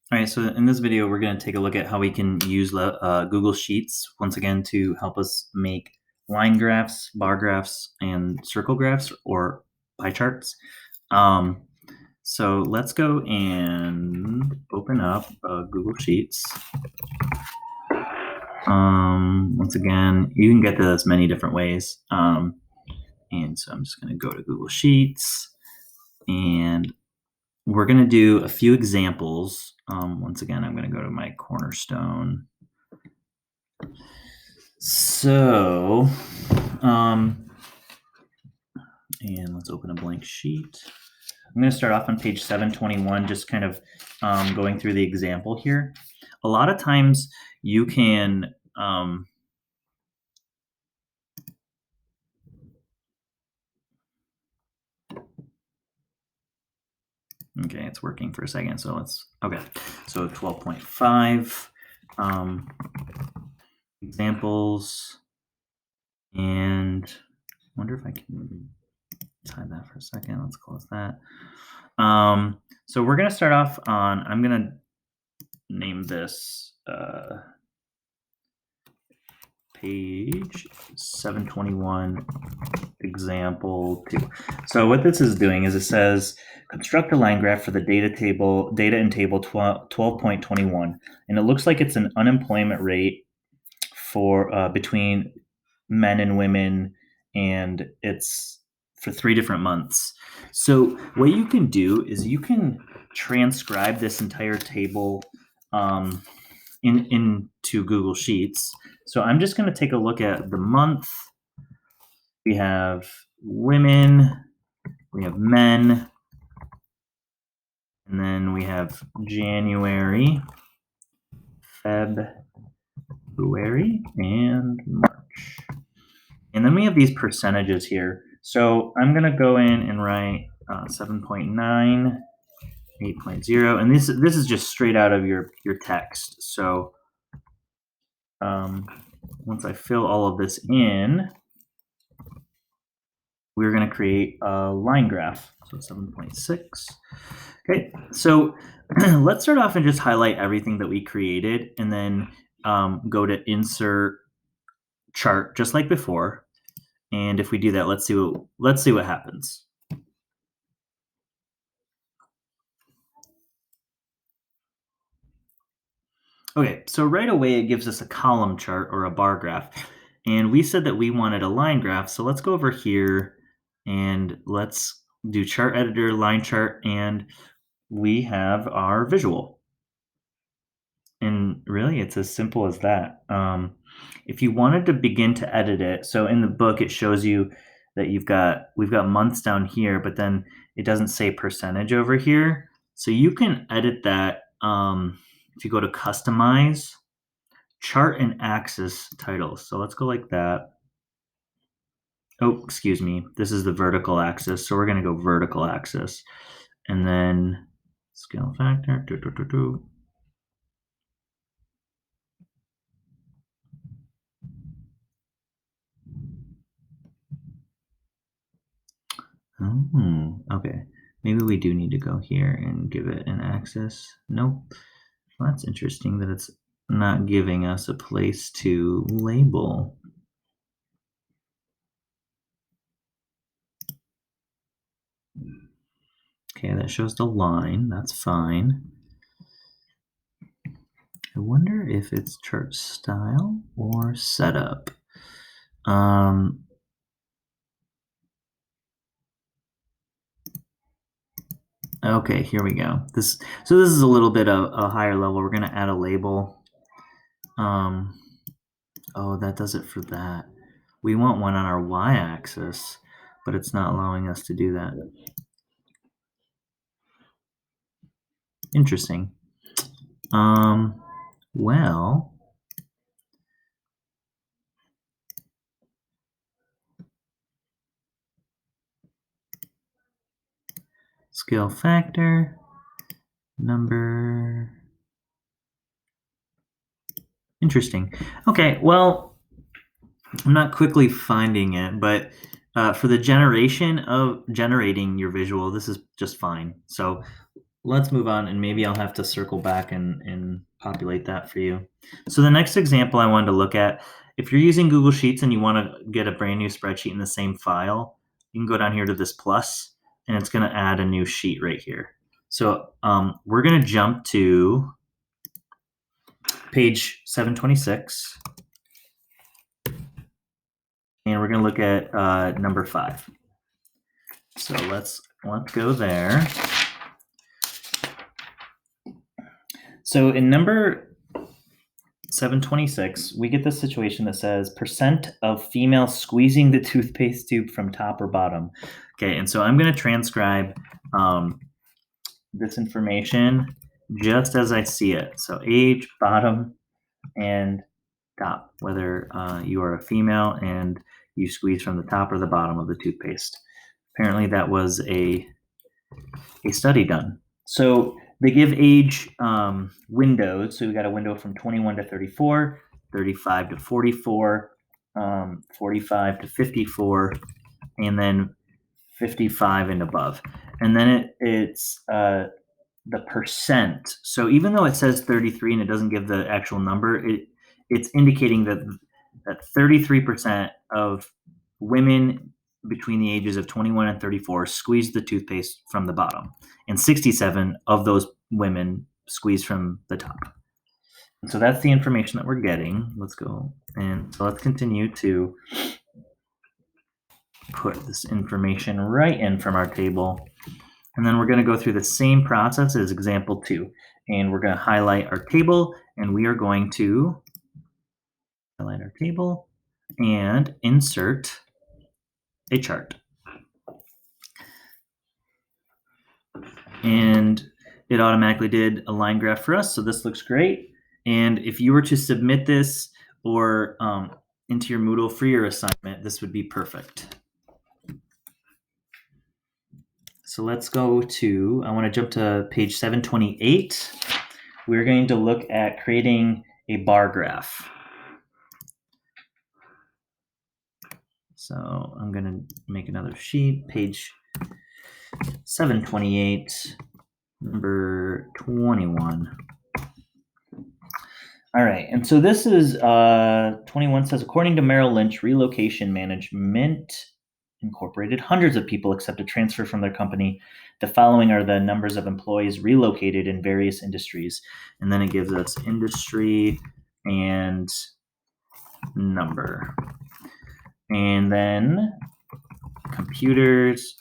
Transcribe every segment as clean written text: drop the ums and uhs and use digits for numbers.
All right, so in this video, we're going to take a look at how we can use Google Sheets once again to help us make line graphs, bar graphs, and circle graphs or pie charts. So let's go and open up Google Sheets. Once again, you can get this many different ways. And so I'm just going to go to Google Sheets and we're going to do a few examples. Once again, I'm going to go to my Cornerstone. So, and let's open a blank sheet. I'm going to start off on page 721, just kind of going through the example here. A lot of times you can okay, it's working for a second. So okay. So 12.5 examples, and I wonder if I can hide that for a second. Let's close that. So we're going to start off on, I'm going to name this page 721 example 2. So what this is doing is it says construct a line graph for the data in table 12.21, and it looks like it's an unemployment rate for between men and women, and it's for 3 different months. So what you can do is you can transcribe this entire table into Google Sheets. So I'm just going to take a look at the month. We have women, we have men, and then we have January, February, and March. And then we have these percentages here. So I'm going to go in and write 7.9, 8.0, and this is just straight out of your text. So once I fill all of this in, we're going to create a line graph. So 7.6. Okay, so let's start off and just highlight everything that we created, and then go to insert chart just like before. And if we do that, let's see what happens. Okay, so right away it gives us a column chart or a bar graph, and we said that we wanted a line graph. So let's go over here and let's do chart editor, line chart, and we have our visual. And really, it's as simple as that. If you wanted to begin to edit it, so in the book it shows you that we've got months down here, but then it doesn't say percentage over here. So you can edit that if you go to customize, chart and axis titles. So let's go like that. Oh, excuse me. This is the vertical axis. So we're going to go vertical axis. And then scale factor. Oh, okay. Maybe we do need to go here and give it an axis. Nope. Well, that's interesting that it's not giving us a place to label. Okay, that shows the line. That's fine. I wonder if it's chart style or setup. Okay, here we go. So this is a little bit of a higher level. We're gonna add a label. Oh, that does it for that. We want one on our y-axis, but it's not allowing us to do that. Interesting. Well, scale factor, number. Interesting. Okay, well, I'm not quickly finding it, but for the generation of generating your visual, this is just fine. So Let's move on, and maybe I'll have to circle back and populate that for you. So the next example I wanted to look at, if you're using Google Sheets and you want to get a brand new spreadsheet in the same file, you can go down here to this plus, and it's going to add a new sheet right here. So we're going to jump to page 726, and we're going to look at number 5. So let's go there. So in number 726, we get this situation that says percent of females squeezing the toothpaste tube from top or bottom. Okay, and so I'm going to transcribe this information just as I see it. So age, bottom, and top, whether you are a female and you squeeze from the top or the bottom of the toothpaste. Apparently that was a study done. So they give age windows. So we got a window from 21 to 34, 35 to 44, 45 to 54, and then 55 and above. And then it's the percent. So even though it says 33 and it doesn't give the actual number, it's indicating that 33% of women between the ages of 21 and 34 squeeze the toothpaste from the bottom, and 67 of those women squeeze from the top. And so that's the information that we're getting. Let's go, and so let's continue to put this information right in from our table. And then we're going to go through the same process as example 2. And we're going to highlight our table, and we are going to highlight our table and insert a chart. And it automatically did a line graph for us, so this looks great. And if you were to submit this or into your Moodle for your assignment, this would be perfect. So let's go to, I want to jump to page 728. We're going to look at creating a bar graph. So I'm going to make another sheet, page 728, number 21. All right, and so this is 21 says, according to Merrill Lynch Relocation Management Incorporated, hundreds of people accept a transfer from their company. The following are the numbers of employees relocated in various industries. And then it gives us industry and number. And then computers,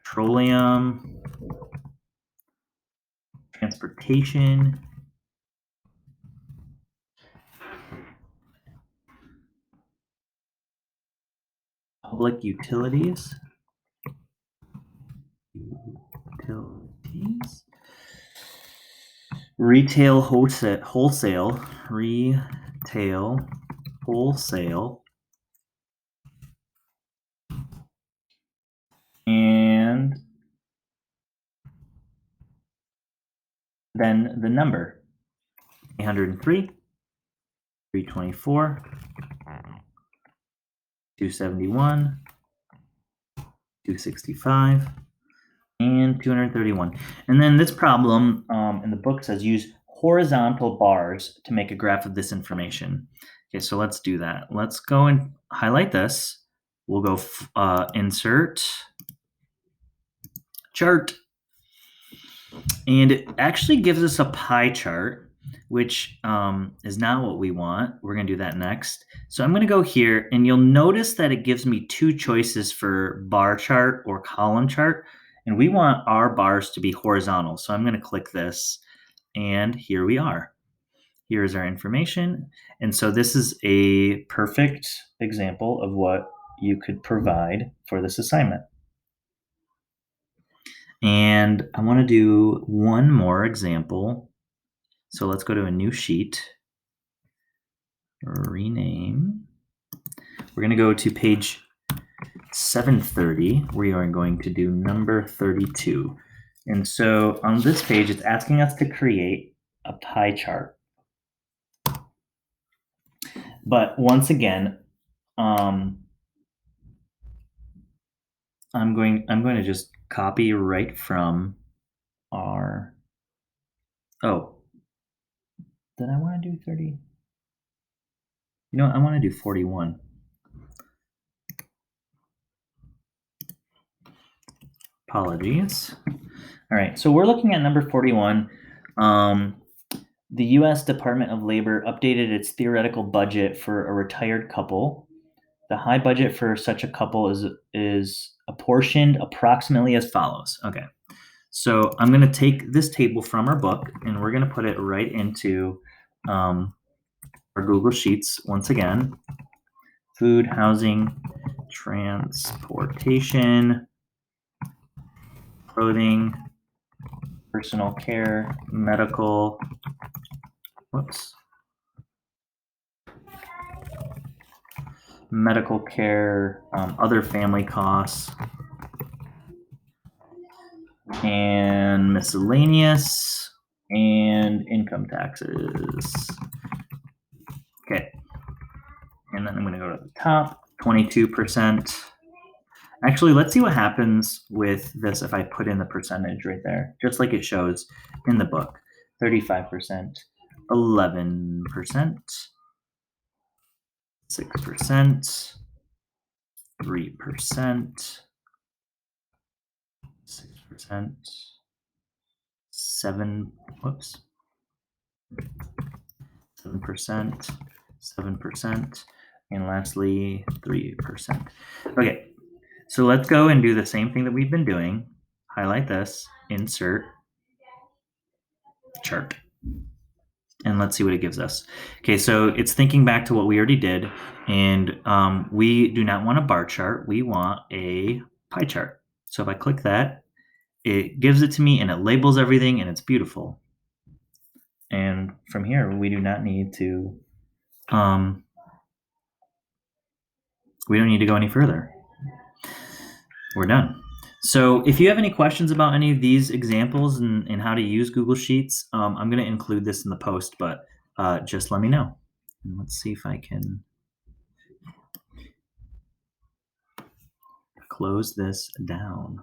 petroleum, transportation, public utilities, retail wholesale, and then the number 803, 324, 271, 265, and 231. And then this problem in the book says use horizontal bars to make a graph of this information. Okay, so let's do that. Let's go and highlight this. We'll go insert chart. And it actually gives us a pie chart, which is not what we want. We're going to do that next. So I'm going to go here, and you'll notice that it gives me 2 choices for bar chart or column chart. And we want our bars to be horizontal. So I'm going to click this, and here we are. Here's our information. And so this is a perfect example of what you could provide for this assignment. And I want to do one more example. So let's go to a new sheet, rename. We're going to go to page 730. We are going to do number 32. And so on this page, it's asking us to create a pie chart. But once again, I'm going to just copy right from our, oh, did I want to do 30? You know what? I want to do 41. Apologies. All right, so we're looking at number 41. The U.S. Department of Labor updated its theoretical budget for a retired couple. The high budget for such a couple is apportioned approximately as follows. Okay, so I'm going to take this table from our book and we're going to put it right into our Google Sheets once again. Food, housing, transportation, clothing, personal care, medical, medical care, other family costs, and miscellaneous, and income taxes. Okay. And then I'm going to go to the top, 22%. Actually, let's see what happens with this if I put in the percentage right there, just like it shows in the book. 35%, 11%, 6%, 3%, 6%, 7%, 7%, and lastly, 3%. Okay, so let's go and do the same thing that we've been doing. Highlight this, insert chart, and let's see what it gives us. Okay, so it's thinking back to what we already did, and we do not want a bar chart. We want a pie chart. So if I click that, it gives it to me and it labels everything and it's beautiful. And from here, we do not need to, we don't need to go any further. We're done. So if you have any questions about any of these examples and how to use Google Sheets, I'm going to include this in the post, but just let me know. And let's see if I can close this down.